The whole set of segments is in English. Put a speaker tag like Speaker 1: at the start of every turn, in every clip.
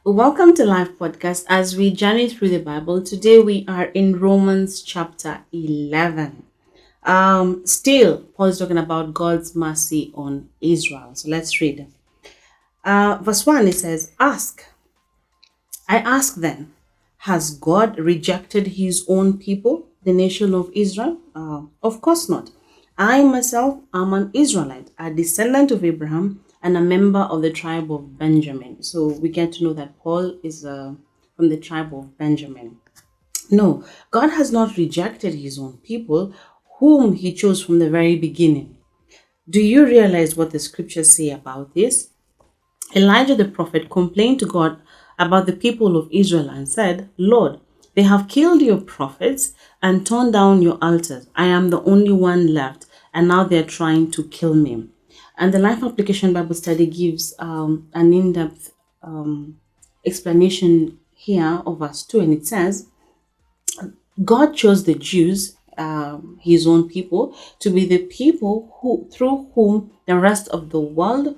Speaker 1: Welcome to Life Podcast. As we journey through the Bible, today we are in Romans chapter 11. Still, Paul is talking about God's mercy on Israel. So let's read. Verse 1, it says, I ask then, has God rejected his own people, the nation of Israel? Of course not. I myself am an Israelite, a descendant of Abraham, and a member of the tribe of Benjamin. So we get to know that Paul is from the tribe of Benjamin. No, God has not rejected his own people, whom he chose from the very beginning. Do you realize what the scriptures say about this? Elijah the prophet complained to God about the people of Israel and said, Lord, they have killed your prophets and torn down your altars. I am the only one left, and now they're trying to kill me. And the Life Application Bible Study gives an in-depth explanation here of verse 2, and it says, God chose the Jews, his own people, to be the people through whom the rest of the world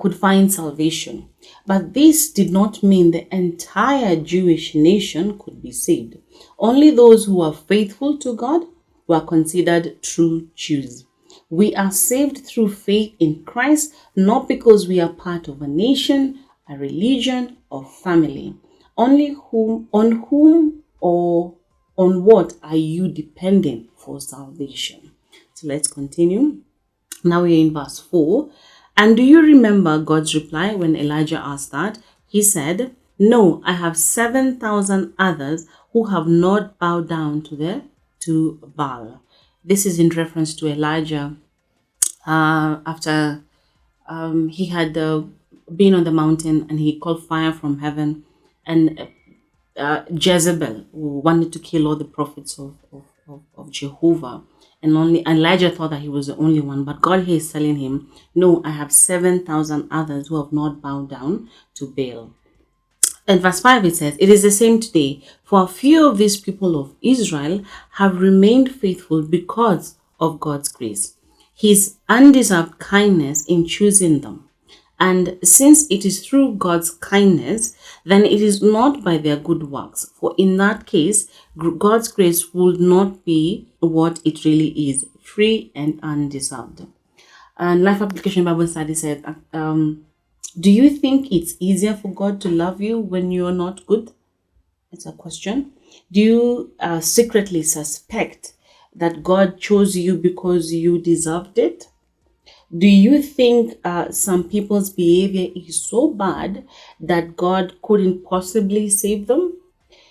Speaker 1: could find salvation. But this did not mean the entire Jewish nation could be saved. Only those who are faithful to God were considered true Jews. We are saved through faith in Christ, not because we are part of a nation, a religion, or family. On whom or on what are you depending for salvation? So let's continue. Now we're in verse 4. And do you remember God's reply when Elijah asked that? He said, no, I have 7,000 others who have not bowed down to Baal. This is in reference to Elijah after he had been on the mountain and he called fire from heaven, and Jezebel, who wanted to kill all the prophets of Jehovah. And only Elijah thought that he was the only one. But God here is telling him, no, I have 7,000 others who have not bowed down to Baal. In verse 5 it says, it is the same today, for a few of these people of Israel have remained faithful because of God's grace, his undeserved kindness in choosing them. And since it is through God's kindness, then it is not by their good works. For in that case, God's grace would not be what it really is, free and undeserved. And Life Application Bible Study said, do you think it's easier for God to love you when you're not good? It's a question. Do you secretly suspect that God chose you because you deserved it? Do you think some people's behavior is so bad that God couldn't possibly save them?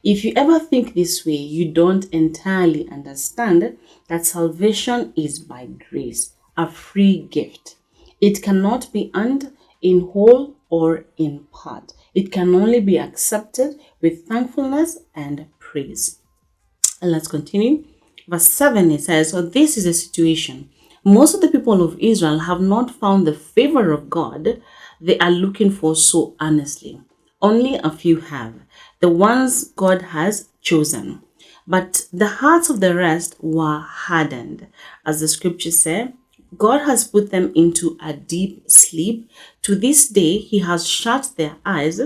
Speaker 1: If you ever think this way, you don't entirely understand that salvation is by grace, a free gift. It cannot be earned in whole or in part. It can only be accepted with thankfulness and praise. And let's continue. Verse 7, it says, so this is the situation. Most of the people of Israel have not found the favor of God they are looking for so earnestly. Only a few have, the ones God has chosen. But the hearts of the rest were hardened. As the scriptures say, God has put them into a deep sleep. To this day, he has shut their eyes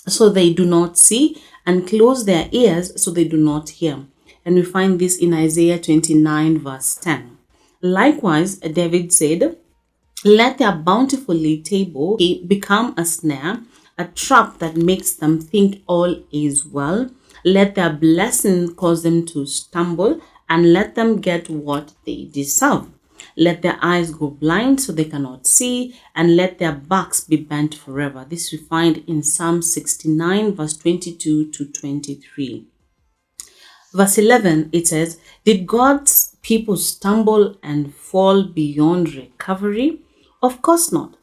Speaker 1: so they do not see, and closed their ears so they do not hear. And we find this in Isaiah 29 verse 10. Likewise, David said, let their bountiful table become a snare, a trap that makes them think all is well. Let their blessing cause them to stumble, and let them get what they deserve. Let their eyes go blind so they cannot see, and let their backs be bent forever. This we find in Psalm 69 verse 22 to 23. Verse 11, it says, did God's people stumble and fall beyond recovery? Of course not.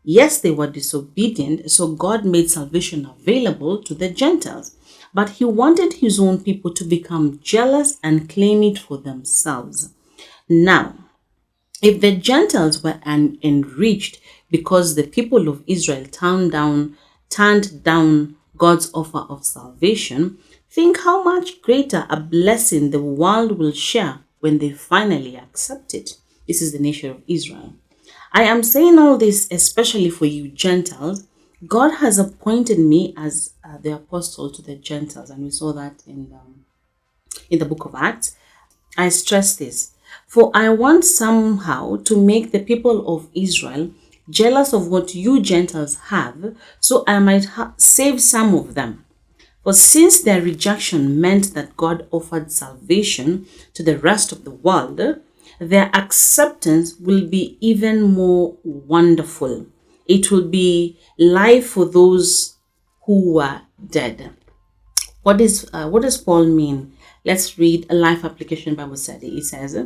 Speaker 1: Yes, they were disobedient, so God made salvation available to the Gentiles. But he wanted his own people to become jealous and claim it for themselves. Now, if the Gentiles were enriched because the people of Israel turned down God's offer of salvation, think how much greater a blessing the world will share when they finally accept it. This is the nation of Israel. I am saying all this especially for you Gentiles, God has appointed me as the apostle to the Gentiles, and we saw that in the book of Acts. I stress this, for I want somehow to make the people of Israel jealous of what you Gentiles have, so I might save some of them. For since their rejection meant that God offered salvation to the rest of the world, their acceptance will be even more wonderful. It will be life for those who were dead. What does Paul mean? Let's read a life application Bible study. It says,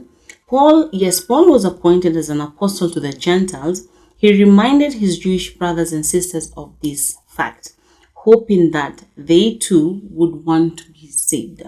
Speaker 1: Paul was appointed as an apostle to the Gentiles. He reminded his Jewish brothers and sisters of this fact, hoping that they too would want to be saved.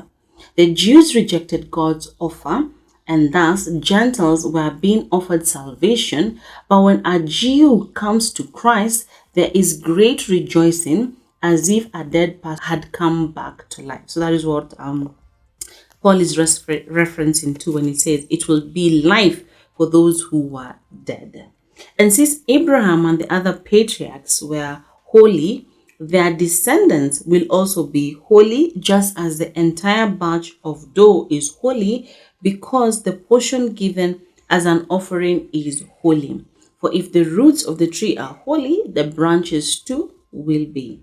Speaker 1: The Jews rejected God's offer, and thus Gentiles were being offered salvation. But when a Jew comes to Christ, there is great rejoicing, as if a dead person had come back to life. So that is what Paul is referencing to when he says it will be life for those who were dead. And since Abraham and the other patriarchs were holy, their descendants will also be holy, just as the entire batch of dough is holy, because the portion given as an offering is holy. For if the roots of the tree are holy, the branches too will be.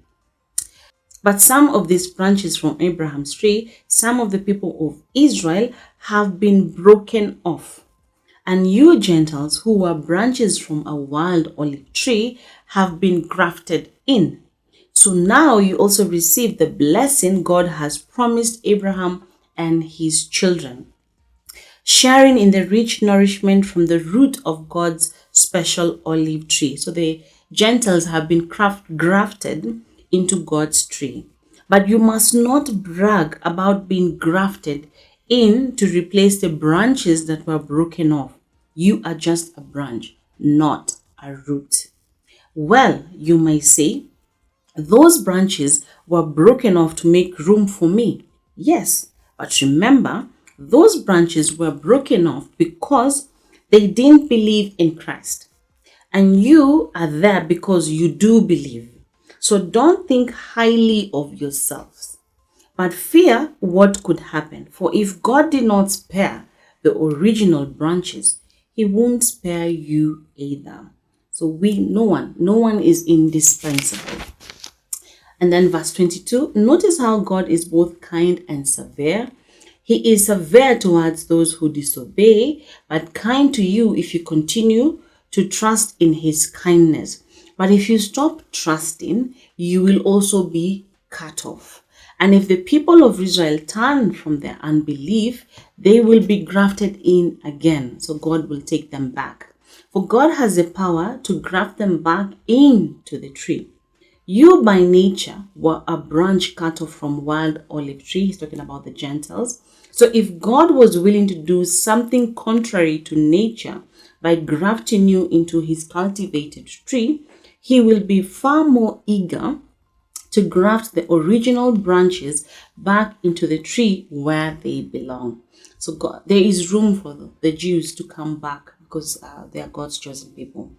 Speaker 1: But some of these branches from Abraham's tree, some of the people of Israel, have been broken off. And you Gentiles, who were branches from a wild olive tree, have been grafted in. So now you also receive the blessing God has promised Abraham and his children, sharing in the rich nourishment from the root of God's special olive tree. So the Gentiles have been grafted into God's tree. But you must not brag about being grafted in to replace the branches that were broken off. You are just a branch, not a root. Well, you may say, those branches were broken off to make room for me. Yes, but remember, those branches were broken off because they didn't believe in Christ. And you are there because you do believe. So don't think highly of yourselves, but fear what could happen. For if God did not spare the original branches, he won't spare you either. So no one is indispensable. And then verse 22, notice how God is both kind and severe. He is severe towards those who disobey, but kind to you if you continue to trust in his kindness. But if you stop trusting, you will also be cut off. And if the people of Israel turn from their unbelief, they will be grafted in again. So God will take them back. For God has the power to graft them back into the tree. You by nature were a branch cut off from wild olive tree. He's talking about the Gentiles. So if God was willing to do something contrary to nature by grafting you into his cultivated tree, he will be far more eager to graft the original branches back into the tree where they belong. So there is room for the Jews to come back because they are God's chosen people.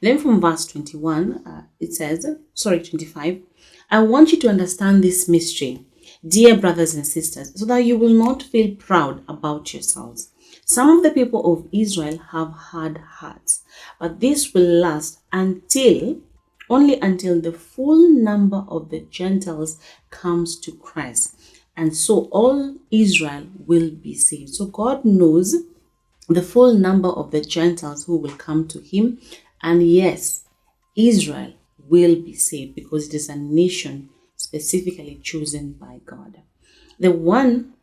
Speaker 1: Then from verse 21, it says, 25, I want you to understand this mystery, dear brothers and sisters, so that you will not feel proud about yourselves. Some of the people of Israel have hard hearts, but this will last only until the full number of the Gentiles comes to Christ. And so all Israel will be saved. So God knows the full number of the Gentiles who will come to him. And yes, Israel will be saved because it is a nation specifically chosen by God. The one,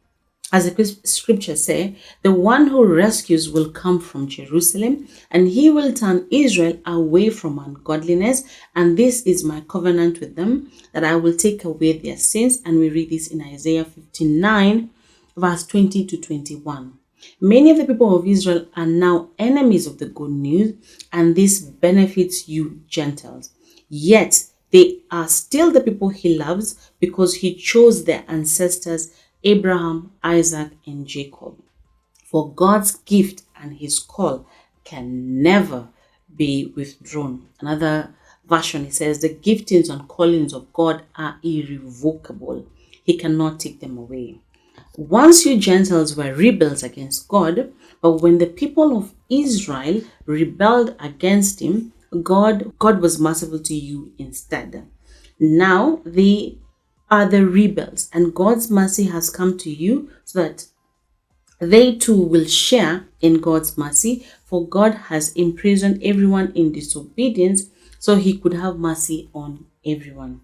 Speaker 1: as the scriptures say, the one who rescues will come from Jerusalem, and he will turn Israel away from ungodliness. And this is my covenant with them, that I will take away their sins. And we read this in Isaiah 59, verse 20 to 21. Many of the people of Israel are now enemies of the good news, and this benefits you Gentiles. Yet they are still the people he loves because he chose their ancestors Abraham, Isaac, and Jacob. For God's gift and his call can never be withdrawn. Another version, it says, the giftings and callings of God are irrevocable. He cannot take them away. Once you Gentiles were rebels against God, but when the people of Israel rebelled against him, God was merciful to you instead. Now they are the rebels, and God's mercy has come to you so that they too will share in God's mercy, for God has imprisoned everyone in disobedience so he could have mercy on everyone.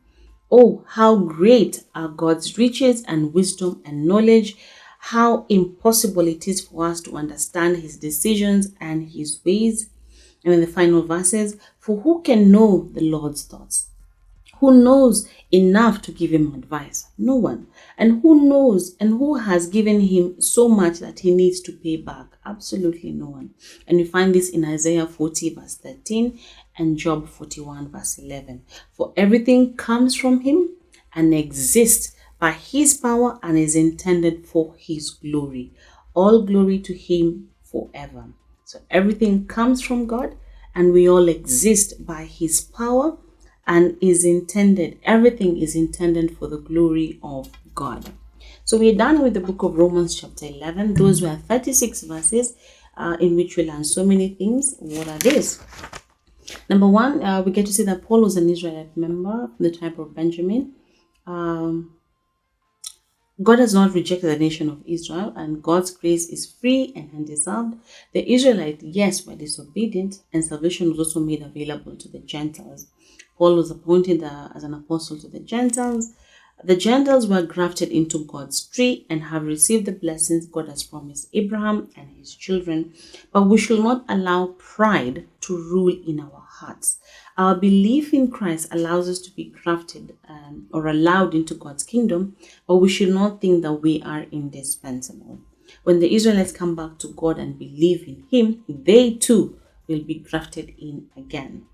Speaker 1: Oh, how great are God's riches and wisdom and knowledge! How impossible it is for us to understand his decisions and his ways. And in the final verses, for who can know the Lord's thoughts? Who knows enough to give him advice? No one. And who knows and who has given him so much that he needs to pay back? Absolutely no one. And you find this in Isaiah 40 verse 13 and Job 41 verse 11. For everything comes from him and exists by his power and is intended for his glory. All glory to him forever. So everything comes from God and we all exist by his power and everything is intended for the glory of God. So we're done with the book of Romans chapter 11. Those were 36 verses in which we learn so many things. What are these? Number one, we get to see that Paul was an Israelite member from the tribe of Benjamin. God has not rejected the nation of Israel, and God's grace is free and undeserved. The Israelites, yes, were disobedient, and salvation was also made available to the Gentiles. Paul was appointed as an apostle to the Gentiles. The Gentiles were grafted into God's tree and have received the blessings God has promised Abraham and his children. But we should not allow pride to rule in our hearts. Our belief in Christ allows us to be grafted or allowed into God's kingdom, but we should not think that we are indispensable. When the Israelites come back to God and believe in him, they too will be grafted in again.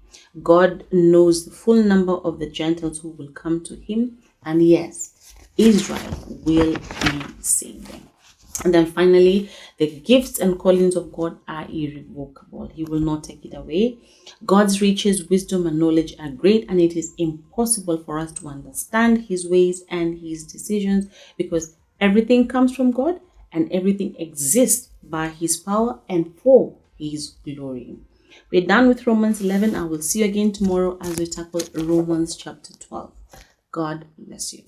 Speaker 1: God knows the full number of the Gentiles who will come to him, and yes, Israel will be saved. And then finally, the gifts and callings of God are irrevocable. He will not take it away. God's riches, wisdom, and knowledge are great, and it is impossible for us to understand his ways and his decisions because everything comes from God and everything exists by his power and for his glory. We're done with Romans 11. I will see you again tomorrow as we tackle Romans chapter 12. God bless you.